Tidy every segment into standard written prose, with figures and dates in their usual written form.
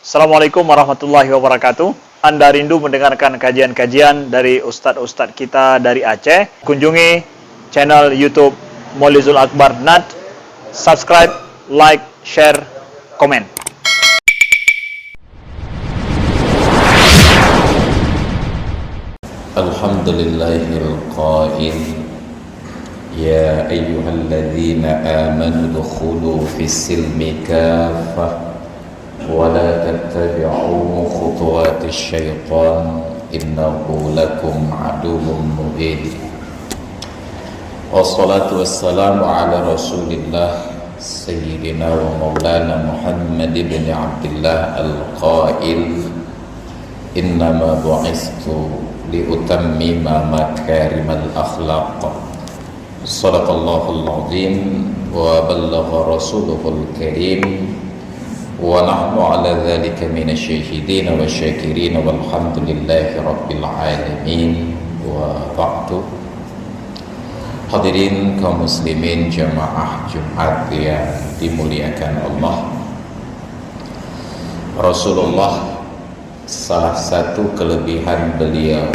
Assalamualaikum warahmatullahi wabarakatuh. Anda rindu mendengarkan kajian-kajian dari ustadz-ustadz kita dari Aceh? Kunjungi channel YouTube Maulizul Akbar NAD. Subscribe, like, share, komen. Alhamdulillahil qail ya ayyuhalladzina amanu dukhulu fis-silmi kaffah wa la tattabi'u khutuwatis syaitan innahu lakum aduwwun mubin. Wassalatu wassalamu ala rasulillah sayyidina wa maulana Muhammad ibn Abdullah al-qail innama bu'istu liutammima makarimal akhlaq. Sadaqallahul azim wa ballagha rasuluhul karim wa nahnu ala dhalika minasy syahidin wa syakirin walhamdulillahi rabbil alamin. Wa ba'du. Hadirin kaum muslimin jamaah Jumat yang dimuliakan Allah, Rasulullah, salah satu kelebihan beliau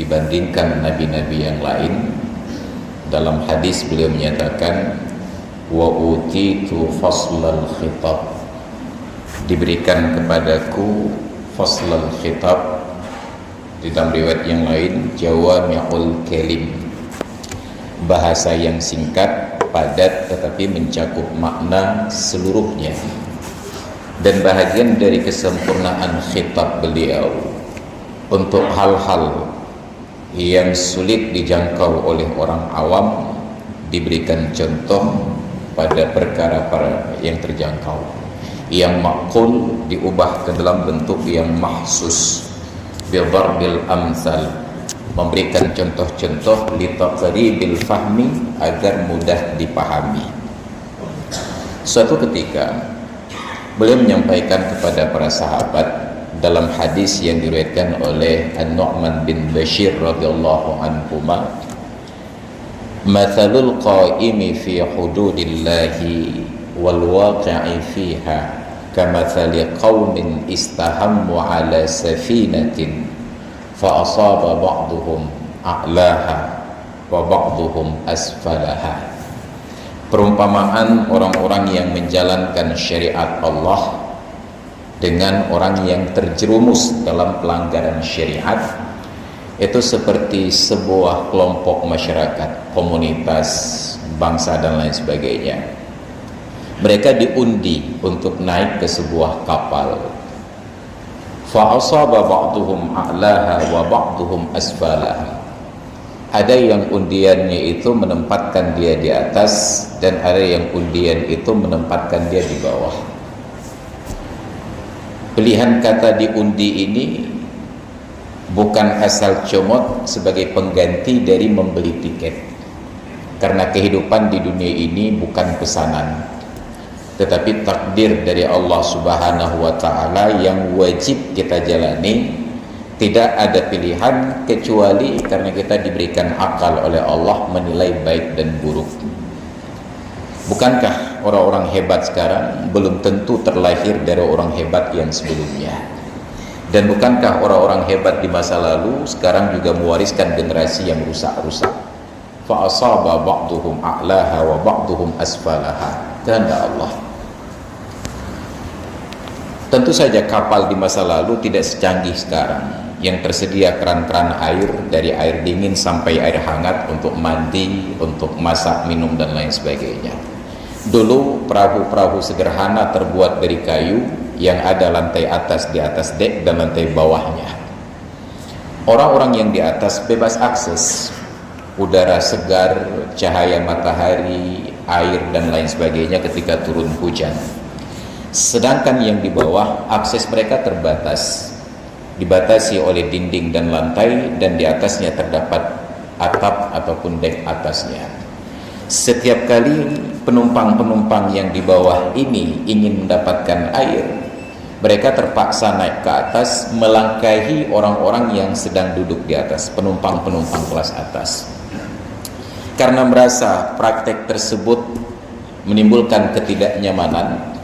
dibandingkan nabi-nabi yang lain, dalam hadis beliau menyatakan wa utitu faslal khitab, diberikan kepadaku faslal khitab. Di dalam riwayat yang lain jawami'ul kalim, bahasa yang singkat, padat, tetapi mencakup makna seluruhnya. Dan bahagian dari kesempurnaan khitab beliau untuk hal-hal yang sulit dijangkau oleh orang awam, diberikan contoh pada perkara yang terjangkau. Yang makul diubah ke dalam bentuk yang mahsus, bidharbil amsal, memberikan contoh-contoh litaqribil fahmi, agar mudah dipahami. Suatu ketika beliau menyampaikan kepada para sahabat dalam hadis yang diriwayatkan oleh An-Nu'man bin Bashir radhiyallahu anhuma, mathalul qa'imi fi hududillahi wal waqi'i fiha kamathali qaumin istahammu ala safinatin fa asaba ba'duhum a'laha wa ba'duhum asfalaha. Perumpamaan orang-orang yang menjalankan syariat Allah dengan orang yang terjerumus dalam pelanggaran syariat itu seperti sebuah kelompok masyarakat, komunitas, bangsa dan lain sebagainya. Mereka diundi untuk naik ke sebuah kapal. Fa asaba ba'duhum a'laha wa ba'duhum asfalaha. Ada yang undiannya itu menempatkan dia di atas, dan ada yang undian itu menempatkan dia di bawah. Pilihan kata diundi ini bukan asal comot sebagai pengganti dari membeli tiket, karena kehidupan di dunia ini bukan pesanan, tetapi takdir dari Allah Subhanahu wa ta'ala yang wajib kita jalani. Tidak ada pilihan kecuali karena kita diberikan akal oleh Allah menilai baik dan buruk. Bukankah orang-orang hebat sekarang belum tentu terlahir dari orang hebat yang sebelumnya? Dan bukankah orang-orang hebat di masa lalu sekarang juga mewariskan generasi yang rusak-rusak? Fa asaba ba'duhum a'laha wa ba'duhum asfalaha. Kehendak Allah. Tentu saja kapal di masa lalu tidak secanggih sekarang, yang tersedia keran-keran air, dari air dingin sampai air hangat untuk mandi, untuk masak, minum dan lain sebagainya. Dulu perahu-perahu sederhana terbuat dari kayu yang ada lantai atas di atas dek dan lantai bawahnya. Orang-orang yang di atas bebas akses, udara segar, cahaya matahari, air dan lain sebagainya ketika turun hujan. Sedangkan yang di bawah akses mereka terbatas, dibatasi oleh dinding dan lantai, dan di atasnya terdapat atap ataupun dek atasnya. Setiap kali penumpang-penumpang yang di bawah ini ingin mendapatkan air, mereka terpaksa naik ke atas, melangkahi orang-orang yang sedang duduk di atas, penumpang-penumpang kelas atas. Karena merasa praktek tersebut menimbulkan ketidaknyamanan,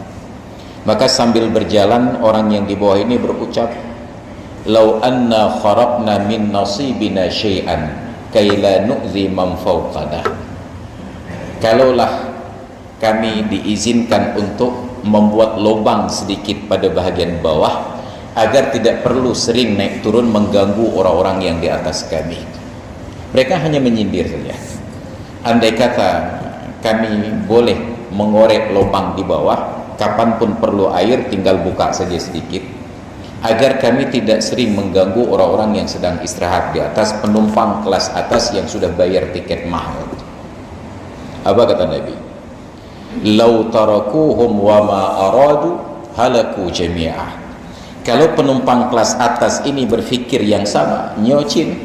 Maka sambil berjalan orang yang di bawah ini berucap, "Lau anna kharaqna min nasibina syai'an kay la nu'zi man fawqana." Kalaulah kami diizinkan untuk membuat lubang sedikit pada bahagian bawah agar tidak perlu sering naik turun mengganggu orang-orang yang di atas kami. Mereka hanya menyindir saja. Andai kata kami boleh mengorek lubang di bawah, kapanpun perlu air tinggal buka saja sedikit, agar kami tidak sering mengganggu orang-orang yang sedang istirahat di atas, penumpang kelas atas yang sudah bayar tiket mahal. Apa kata Nabi? "Lau tarakuhum wa ma aradu halaku jami'ah." Kalau penumpang kelas atas ini berfikir yang sama, nyocin,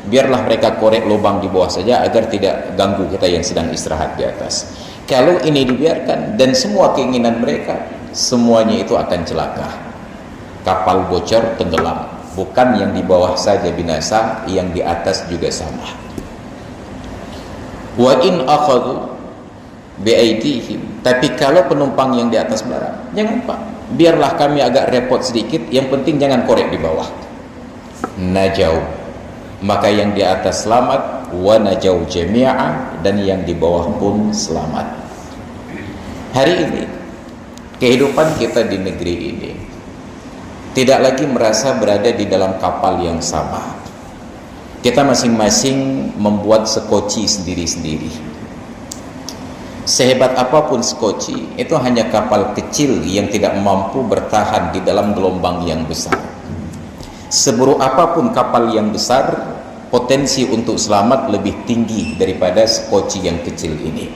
biarlah mereka korek lubang di bawah saja agar tidak ganggu kita yang sedang istirahat di atas. Kalau ini dibiarkan dan semua keinginan mereka, semuanya itu akan celaka. Kapal bocor, tenggelam. Bukan yang di bawah saja binasa, yang di atas juga sama. Wa in akhadhu bi'aidihim, tapi kalau penumpang yang di atas melarang, jangan Pak, biarlah kami agak repot sedikit, yang penting jangan korek di bawah. Najau, maka yang di atas selamat, wa najau jami'a, dan yang di bawah pun selamat. Hari ini kehidupan kita di negeri ini tidak lagi merasa berada di dalam kapal yang sama. Kita masing-masing membuat sekoci sendiri-sendiri. Sehebat apapun sekoci, itu hanya kapal kecil yang tidak mampu bertahan di dalam gelombang yang besar. Seburuk apapun kapal yang besar, potensi untuk selamat lebih tinggi daripada sekoci yang kecil ini.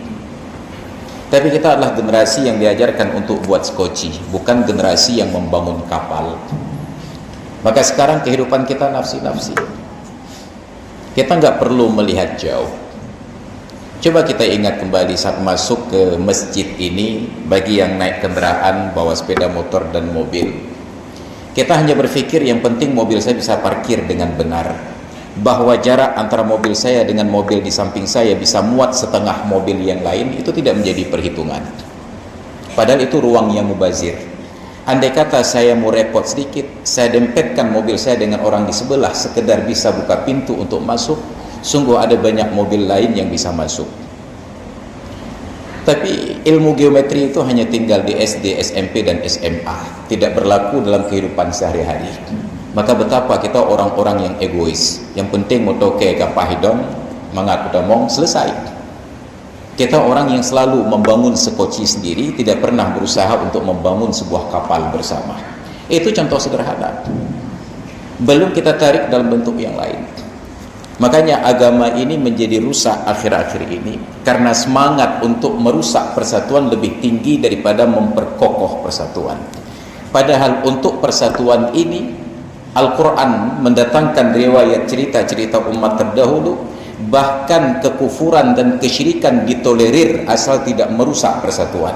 Tapi kita adalah generasi yang diajarkan untuk buat sekoci, bukan generasi yang membangun kapal. Maka sekarang kehidupan kita nafsi-nafsi. Kita nggak perlu melihat jauh. Coba kita ingat kembali saat masuk ke masjid ini, bagi yang naik kendaraan, bawa sepeda motor dan mobil. Kita hanya berpikir yang penting mobil saya bisa parkir dengan benar. Bahwa jarak antara mobil saya dengan mobil di samping saya bisa muat setengah mobil yang lain, itu tidak menjadi perhitungan. Padahal itu ruang yang mubazir. Andai kata saya mau repot sedikit, saya dempetkan mobil saya dengan orang di sebelah, sekedar bisa buka pintu untuk masuk, sungguh ada banyak mobil lain yang bisa masuk. Tapi ilmu geometri itu hanya tinggal di SD, SMP, dan SMA, tidak berlaku dalam kehidupan sehari-hari. Maka betapa kita orang-orang yang egois, yang penting motoke kapahidon, mangat udamong, selesai. Kita orang yang selalu membangun sekoci sendiri, tidak pernah berusaha untuk membangun sebuah kapal bersama. Itu contoh sederhana. Belum kita tarik dalam bentuk yang lain. Makanya agama ini menjadi rusak akhir-akhir ini karena semangat untuk merusak persatuan lebih tinggi daripada memperkokoh persatuan. Padahal untuk persatuan ini Al-Quran mendatangkan riwayat cerita-cerita umat terdahulu, bahkan kekufuran dan kesyirikan ditolerir asal tidak merusak persatuan.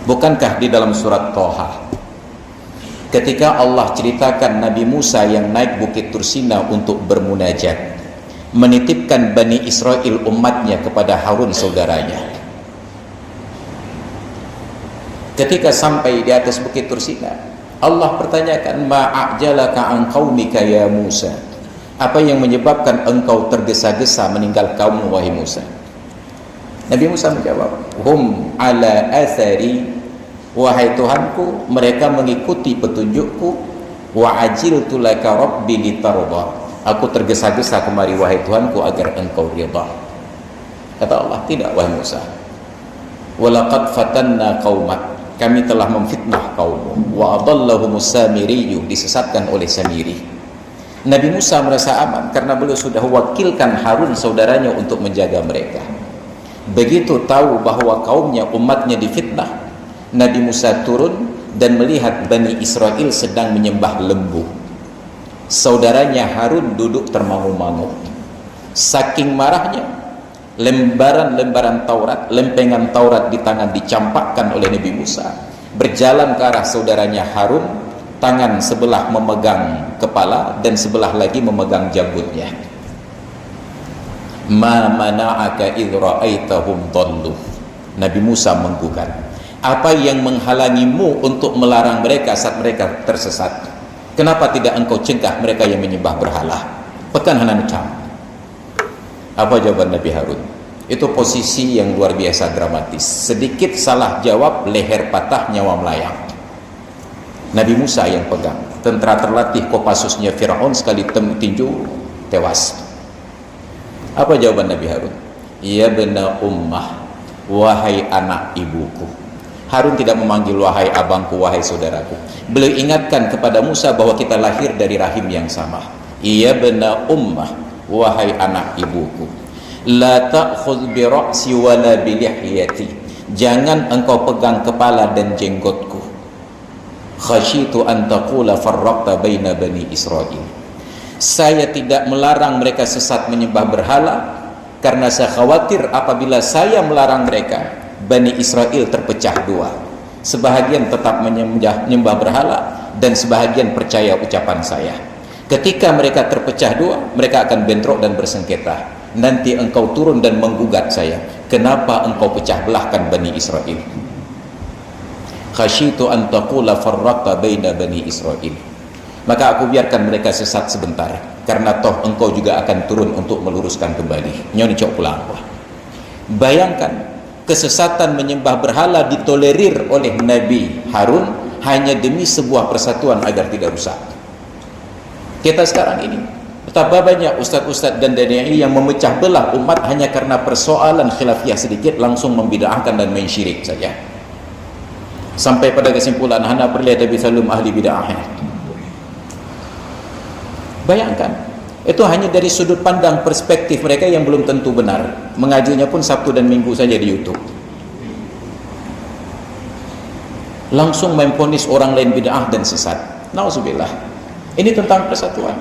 Bukankah di dalam surat Thaha ketika Allah ceritakan Nabi Musa yang naik bukit Tursina untuk bermunajat, menitipkan Bani Israel umatnya kepada Harun saudaranya. Ketika sampai di atas bukit Tursina, Allah pertanyakan, ma'ajalaka an qaumika ya Musa, apa yang menyebabkan engkau tergesa-gesa meninggal kaum wahai Musa? Nabi Musa menjawab, hum ala athari, wahai Tuhanku, mereka mengikuti petunjukku, wa ajiltu laka rabbi litarda, aku tergesa-gesa kemari wahai Tuhanku agar engkau ridha. Kata Allah, tidak wahai Musa, walaqad fatanna qaumak, kami telah memfitnah kaummu, wa adallahumus samiriyu, disesatkan oleh Samiri. Nabi Musa merasa aman karena beliau sudah wakilkan Harun saudaranya untuk menjaga mereka. Begitu tahu bahwa kaumnya, umatnya difitnah, Nabi Musa turun dan melihat Bani Israel sedang menyembah lembu. Saudaranya Harun duduk termangu-mangu. Saking marahnya, lembaran-lembaran Taurat, lempengan Taurat di tangan dicampakkan oleh Nabi Musa, berjalan ke arah saudaranya Harun, tangan sebelah memegang kepala dan sebelah lagi memegang janggutnya. Ma mana'aka idh ra'aitahum dhallu, Nabi Musa menggugat, Apa yang menghalangimu untuk melarang mereka saat mereka tersesat? Kenapa tidak engkau cegah mereka yang menyembah berhala? Pekan Hanan Cam. Apa jawaban Nabi Harun? Itu posisi yang luar biasa dramatis. Sedikit salah jawab, leher patah, nyawa melayang. Nabi Musa yang pegang. Tentara terlatih Kopassusnya Fir'aun sekali tinju tewas. Apa jawaban Nabi Harun? Ya bena ummah, wahai anak ibuku. Harun tidak memanggil wahai abangku, wahai saudaraku. Beliau ingatkan kepada Musa bahwa kita lahir dari rahim yang sama. Ya bena ummah, wahai anak ibuku. La ta'khudh bi ra'si wala bi lihyati. Jangan engkau pegang kepala dan jenggotku. Khasyitu an taqula farraqta baina bani Israil. Saya tidak melarang mereka sesat menyembah berhala karena saya khawatir apabila saya melarang mereka, Bani Israel terpecah dua. Sebahagian tetap menyembah berhala dan sebahagian percaya ucapan saya. Ketika mereka terpecah dua, mereka akan bentrok dan bersengketa. Nanti engkau turun dan menggugat saya, kenapa engkau pecah belahkan Bani Israel? Khasyitu an taqula farraqta baina Bani Israel. Maka aku biarkan mereka sesat sebentar, karena toh engkau juga akan turun untuk meluruskan kembali. Nyoni cok pulang. Bayangkan, kesesatan menyembah berhala ditolerir oleh Nabi Harun hanya demi sebuah persatuan agar tidak rusak. Kita sekarang ini, betapa banyak ustadz-ustadz dan dai yang memecah belah umat hanya karena persoalan khilafiyah sedikit langsung membid'ahkan dan main syirik saja. Sampai pada kesimpulan hana perlihat bisalum ahli bid'ah. Bayangkan, itu hanya dari sudut pandang perspektif mereka yang belum tentu benar. Mengajinya pun Sabtu dan Minggu saja di YouTube. Langsung memvonis orang lain bid'ah dan sesat. Nauzubillah. Ini tentang persatuan.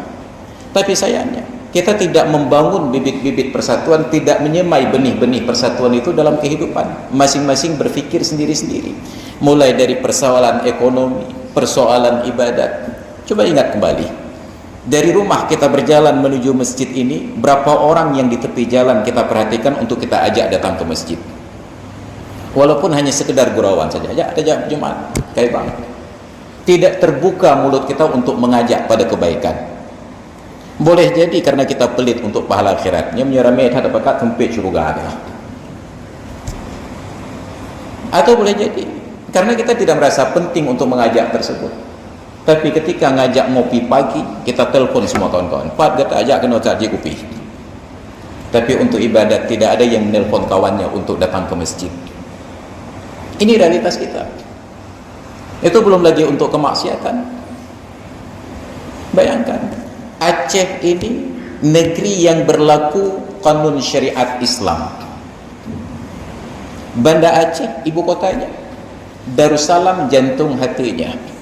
Tapi sayangnya, kita tidak membangun bibit-bibit persatuan, tidak menyemai benih-benih persatuan itu dalam kehidupan. Masing-masing berpikir sendiri-sendiri. Mulai dari persoalan ekonomi, persoalan ibadat. Coba ingat kembali. Dari rumah kita berjalan menuju masjid ini, berapa orang yang di tepi jalan kita perhatikan untuk kita ajak datang ke masjid? Walaupun hanya sekedar gurauan saja, ajak Jumat, kayak bang. Tidak terbuka mulut kita untuk mengajak pada kebaikan. Boleh jadi karena kita pelit untuk pahala akhiratnya, menyeramai ada pakat sempit syurga. Atau boleh jadi karena kita tidak merasa penting untuk mengajak tersebut. Tapi ketika ngajak ngopi pagi, kita telepon semua kawan-kawan. Pak, kita ajak kena cari kopi. Tapi untuk ibadat tidak ada yang menelpon kawannya untuk datang ke masjid. Ini realitas kita. Itu belum lagi untuk kemaksiatan. Bayangkan, Aceh ini negeri yang berlaku kanun syariat Islam. Banda Aceh, ibu kotanya, Darussalam jantung hatinya.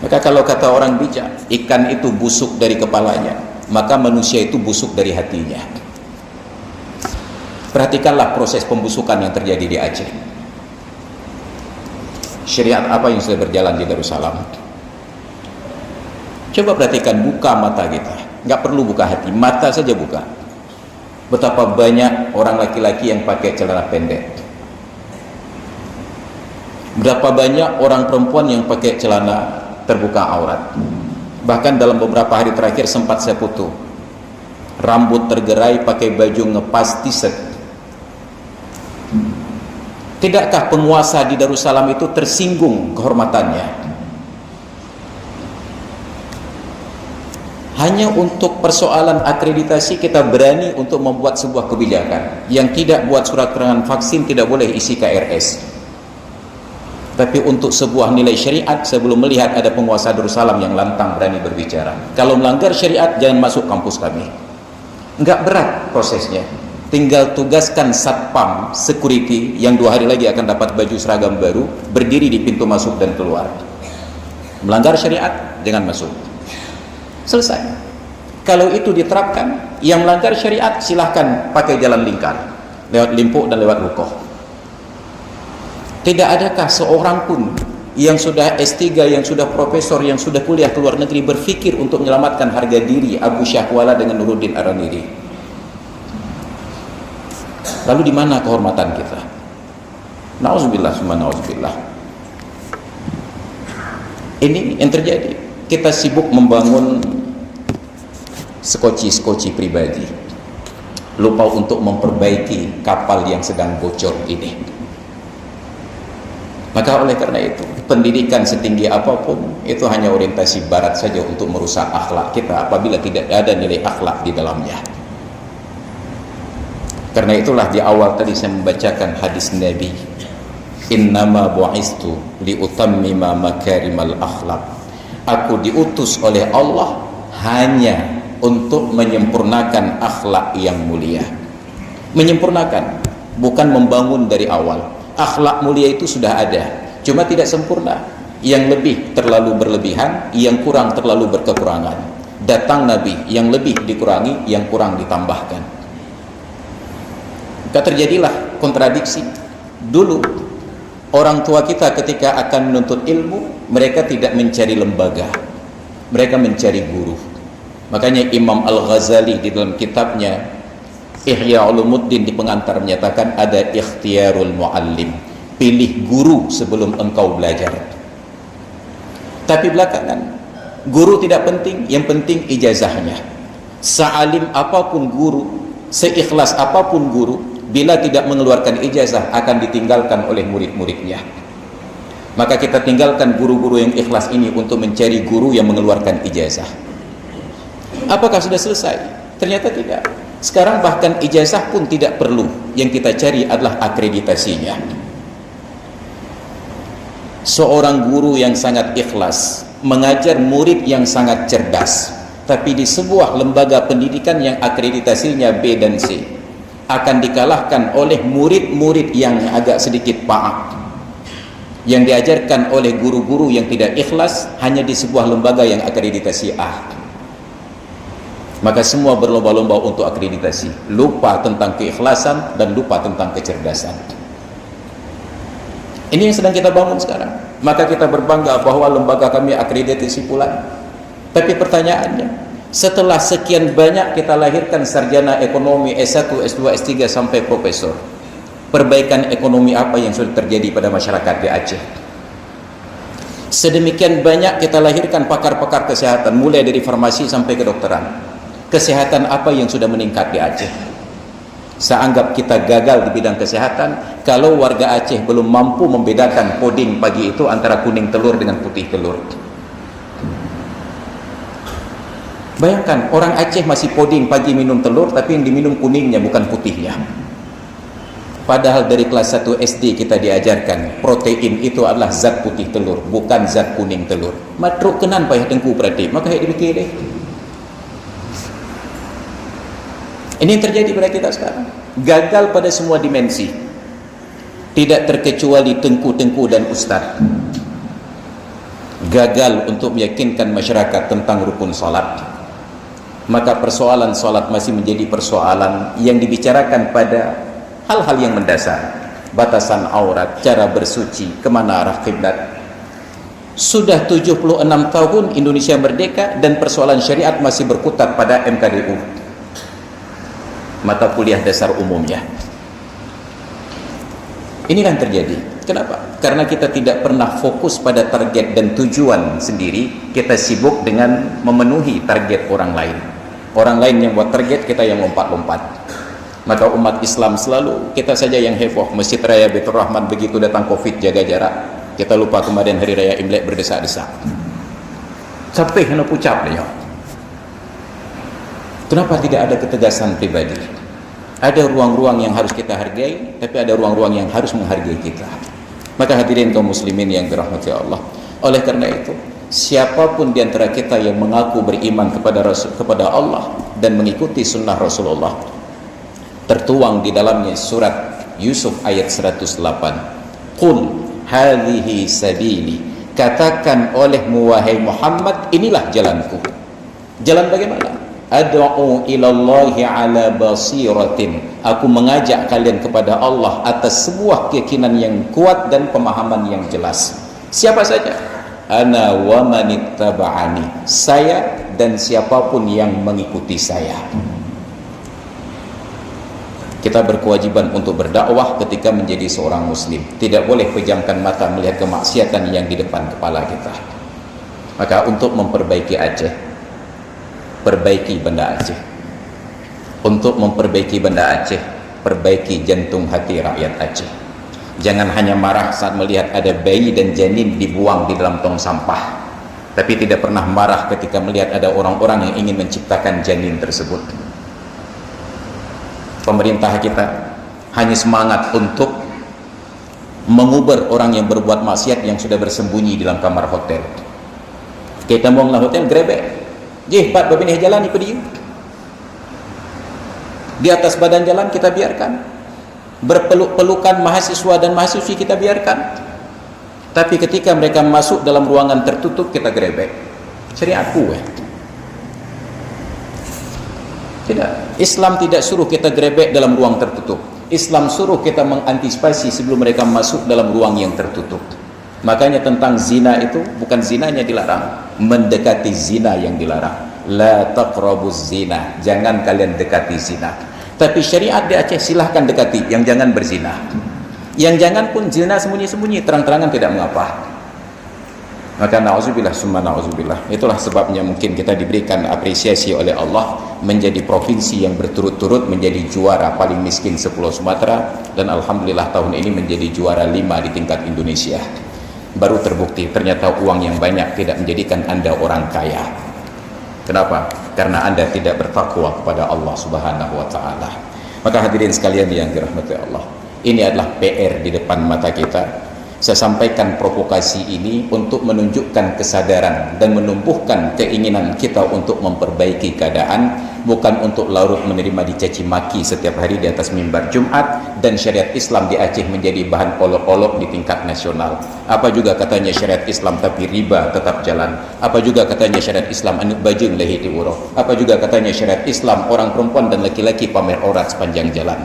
Maka kalau kata orang bijak, ikan itu busuk dari kepalanya, maka manusia itu busuk dari hatinya. Perhatikanlah proses pembusukan yang terjadi di Aceh. Syariat apa yang sudah berjalan di Darussalam? Coba perhatikan, buka mata kita. Nggak perlu buka hati, mata saja buka. Betapa banyak orang laki-laki yang pakai celana pendek. Berapa banyak orang perempuan yang pakai celana terbuka aurat. Bahkan dalam beberapa hari terakhir sempat saya foto, rambut tergerai, pakai baju ngepas, t-shirt. Tidakkah penguasa di Darussalam itu tersinggung kehormatannya? Hanya untuk persoalan akreditasi kita berani untuk membuat sebuah kebijakan. Yang tidak buat surat keterangan vaksin tidak boleh isi KRS. Tapi untuk sebuah nilai syariat, saya belum melihat ada penguasa Darussalam yang lantang berani berbicara. Kalau melanggar syariat, jangan masuk kampus kami. Enggak berat prosesnya. Tinggal tugaskan satpam security yang 2 hari lagi akan dapat baju seragam baru, berdiri di pintu masuk dan keluar. Melanggar syariat, jangan masuk. Selesai. Kalau itu diterapkan, yang melanggar syariat silahkan pakai jalan lingkar, lewat Limpuk dan lewat Rukoh. Tidak adakah seorang pun yang sudah S3, yang sudah profesor, yang sudah kuliah ke luar negeri berpikir untuk menyelamatkan harga diri Abu Syahwala dengan Nuruddin Araniri? Lalu di mana kehormatan kita? Nauzubillah summa nauzubillah. Ini yang terjadi. Kita sibuk membangun skoci pribadi, lupa untuk memperbaiki kapal yang sedang bocor ini. Maka oleh karena itu, pendidikan setinggi apapun itu hanya orientasi barat saja untuk merusak akhlak kita apabila tidak ada nilai akhlak di dalamnya. Karena itulah di awal tadi saya membacakan hadis Nabi, innama bu'istu liutammima makarimal akhlak. Aku diutus oleh Allah hanya untuk menyempurnakan akhlak yang mulia. Menyempurnakan, bukan membangun dari awal. Akhlak mulia itu sudah ada, cuma tidak sempurna. Yang lebih terlalu berlebihan, yang kurang terlalu berkekurangan. Datang Nabi, yang lebih dikurangi, yang kurang ditambahkan. Maka terjadilah kontradiksi. Dulu orang tua kita ketika akan menuntut ilmu, mereka tidak mencari lembaga, mereka mencari guru. Makanya Imam Al-Ghazali di dalam kitabnya Ihya Ulumuddin di pengantar menyatakan ada ikhtiyarul muallim, pilih guru sebelum engkau belajar. Tapi belakangan guru tidak penting, yang penting ijazahnya. Sealim apapun guru, seikhlas apapun guru, bila tidak mengeluarkan ijazah akan ditinggalkan oleh murid-muridnya. Maka kita tinggalkan guru-guru yang ikhlas ini untuk mencari guru yang mengeluarkan ijazah. Apakah sudah selesai? Ternyata tidak. Sekarang bahkan ijazah pun tidak perlu. Yang kita cari adalah akreditasinya. Seorang guru yang sangat ikhlas mengajar murid yang sangat cerdas, tapi di sebuah lembaga pendidikan yang akreditasinya B dan C, akan dikalahkan oleh murid-murid yang agak sedikit paak, yang diajarkan oleh guru-guru yang tidak ikhlas hanya di sebuah lembaga yang akreditasi A. Maka semua berlomba-lomba untuk akreditasi, lupa tentang keikhlasan dan lupa tentang kecerdasan. Ini yang sedang kita bangun sekarang. Maka kita berbangga bahwa lembaga kami akreditasi pula. Tapi pertanyaannya, setelah sekian banyak kita lahirkan sarjana ekonomi S1, S2, S3 sampai profesor, perbaikan ekonomi apa yang sudah terjadi pada masyarakat di Aceh? Sedemikian banyak kita lahirkan pakar-pakar kesehatan, mulai dari farmasi sampai kedokteran. Kesehatan apa yang sudah meningkat di Aceh? Saya anggap kita gagal di bidang kesehatan kalau warga Aceh belum mampu membedakan coding pagi itu antara kuning telur dengan putih telur. Bayangkan, orang Aceh masih coding pagi minum telur, tapi yang diminum kuningnya bukan putihnya. Padahal dari kelas 1 SD kita diajarkan protein itu adalah zat putih telur, bukan zat kuning telur. Matruk kenan payah tengku berarti, maka yang dipikir deh. Ini yang terjadi pada kita sekarang. Gagal pada semua dimensi. Tidak terkecuali tengku-tengku dan ustaz. Gagal untuk meyakinkan masyarakat tentang rukun salat. Maka persoalan salat masih menjadi persoalan yang dibicarakan pada hal-hal yang mendasar. Batasan aurat, cara bersuci, kemana arah kiblat. Sudah 76 tahun Indonesia merdeka dan persoalan syariat masih berkutat pada MKDU, mata kuliah dasar umumnya. Inilah yang terjadi. Kenapa? Karena kita tidak pernah fokus pada target dan tujuan sendiri. Kita sibuk dengan memenuhi target orang lain. Orang lain yang buat target, kita yang lompat-lompat. Maka umat Islam selalu, kita saja yang heboh. Masjid Raya Baitur Rahman begitu datang Covid jaga jarak. Kita lupa kemarin hari raya Imlek berdesak-desak. Sampai kena pucap dia. Kenapa tidak ada ketegasan pribadi? Ada ruang-ruang yang harus kita hargai, tapi ada ruang-ruang yang harus menghargai kita. Maka hadirin kaum muslimin yang dirahmati Allah, oleh karena itu, siapapun di antara kita yang mengaku beriman kepada Allah dan mengikuti sunnah Rasulullah, tertuang di dalamnya surat Yusuf ayat 108. Qul hadhihi sabili, katakan olehmu wahai Muhammad, inilah jalanku. Jalan bagaimana? Ad'u ilallahi ala basiratin, aku mengajak kalian kepada Allah atas sebuah keyakinan yang kuat dan pemahaman yang jelas. Siapa saja? Ana wa manittaba'ani, saya dan siapapun yang mengikuti saya. Kita berkewajiban untuk berdakwah ketika menjadi seorang muslim. Tidak boleh pejamkan mata melihat kemaksiatan yang di depan kepala kita. Maka untuk memperbaiki Aceh, perbaiki benda Aceh. Untuk memperbaiki benda Aceh, perbaiki jantung hati rakyat Aceh. Jangan hanya marah saat melihat ada bayi dan janin dibuang di dalam tong sampah, tapi tidak pernah marah ketika melihat ada orang-orang yang ingin menciptakan janin tersebut. Pemerintah kita hanya semangat untuk mengubur orang yang berbuat maksiat yang sudah bersembunyi di dalam kamar hotel. Kita mau nglah hotel grebek, pat babinih jalan ikut dia di atas badan jalan, kita biarkan berpeluk-pelukan mahasiswa dan mahasiswi, kita biarkan. Tapi ketika mereka masuk dalam ruangan tertutup, kita grebek. Syariat tidak. Islam tidak suruh kita grebek dalam ruang tertutup. Islam suruh kita mengantisipasi sebelum mereka masuk dalam ruang yang tertutup. Makanya tentang zina itu, bukan zinanya dilarang, mendekati zina yang dilarang. La taqrabuz zina, jangan kalian dekati zina. Tapi syariat di Aceh silahkan dekati, yang jangan berzina. Yang jangan pun zina sembunyi-sembunyi, terang-terangan tidak mengapa. Maka na'udzubillah summa na'udzubillah. Itulah sebabnya mungkin kita diberikan apresiasi oleh Allah menjadi provinsi yang berturut-turut menjadi juara paling miskin sepulau Sumatera, dan alhamdulillah tahun ini menjadi juara 5 di tingkat Indonesia. Baru terbukti ternyata uang yang banyak tidak menjadikan Anda orang kaya. Kenapa? Karena Anda tidak bertakwa kepada Allah Subhanahu wa taala. Maka hadirin sekalian yang dirahmati Allah, ini adalah PR di depan mata kita. Saya sampaikan provokasi ini untuk menunjukkan kesadaran dan menumbuhkan keinginan kita untuk memperbaiki keadaan, bukan untuk larut menerima dicaci maki setiap hari di atas mimbar Jumat, dan syariat Islam di Aceh menjadi bahan olok-olok di tingkat nasional. Apa juga katanya syariat Islam tapi riba tetap jalan. Apa juga katanya syariat Islam anu bajeng lehi diuroh. Apa juga katanya syariat Islam orang perempuan dan laki-laki pamer aurat sepanjang jalan.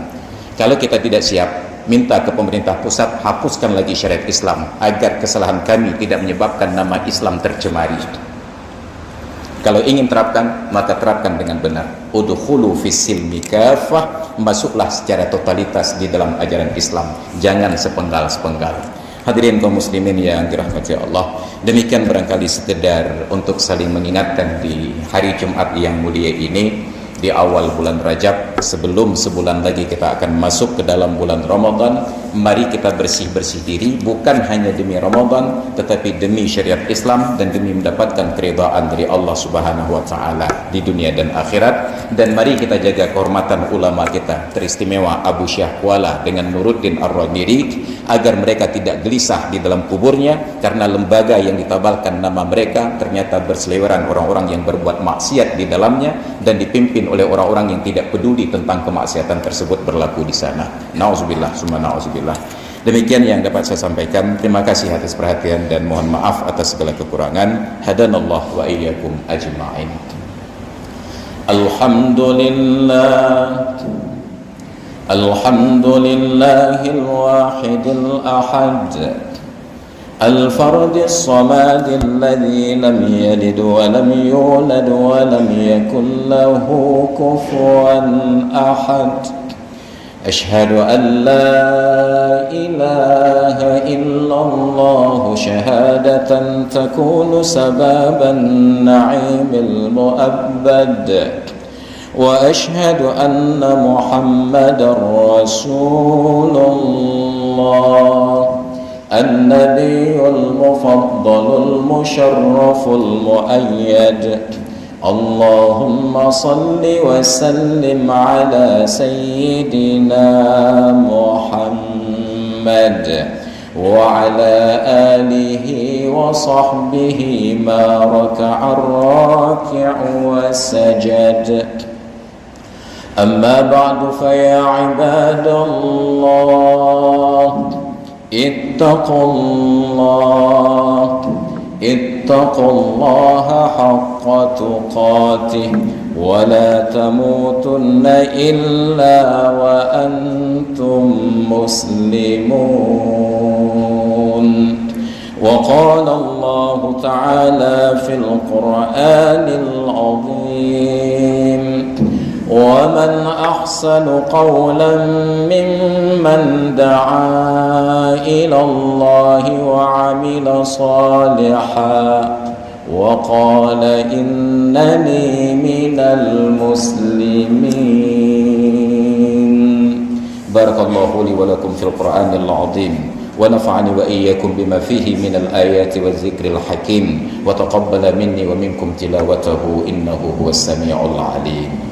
Kalau kita tidak siap, minta ke pemerintah pusat hapuskan lagi syariat Islam agar kesalahan kami tidak menyebabkan nama Islam tercemari. Kalau ingin terapkan, maka terapkan dengan benar. Udkhulu fis-silmi kafah, masuklah secara totalitas di dalam ajaran Islam, jangan sepenggal-sepenggal. Hadirin kaum muslimin yang dirahmati Allah, demikian barangkali sekedar untuk saling mengingatkan di hari Jumat yang mulia ini, di awal bulan Rajab, sebelum sebulan lagi kita akan masuk ke dalam bulan Ramadan. Mari kita bersih-bersih diri, bukan hanya demi Ramadan, tetapi demi syariat Islam dan demi mendapatkan keridhaan dari Allah Subhanahu wa taala di dunia dan akhirat. Dan mari kita jaga kehormatan ulama kita, teristimewa Abu Syah Kuala dengan Nuruddin Ar-Ranirik, agar mereka tidak gelisah di dalam kuburnya karena lembaga yang ditabalkan nama mereka ternyata berseliweran orang-orang yang berbuat maksiat di dalamnya dan dipimpin oleh orang-orang yang tidak peduli tentang kemaksiatan tersebut berlaku di sana. Nauzubillah summa nauzubillah. Demikian yang dapat saya sampaikan. Terima kasih atas perhatian dan mohon maaf atas segala kekurangan. Hadanallah wa iyyakum ajma'in. Alhamdulillah, alhamdulillahil wahidil ahad, الفرد الصمد الذي لم يلد ولم يولد ولم يكن له كفوا أحد. أشهد أن لا إله إلا الله شهادة تكون سبب النعيم المؤبد، وأشهد أن محمدا رسول الله النبي المفضل المشرف المؤيد. اللهم صل وسلم على سيدنا محمد وعلى آله وصحبه ما ركع الراكع وسجد. أما بعد فيا عباد الله، اتقوا الله حق تقاته ولا تموتن إلا وأنتم مسلمون. وقال الله تعالى في القرآن العظيم: ومن أحسن قولا ممن دعا إلى الله وعمل صالحا وقال إنني من المسلمين. بارك الله لي ولكم في القرآن العظيم ونفعني وإياكم بما فيه من الآيات والذكر الحكيم وتقبل مني ومنكم تلاوته إنه هو السميع العليم.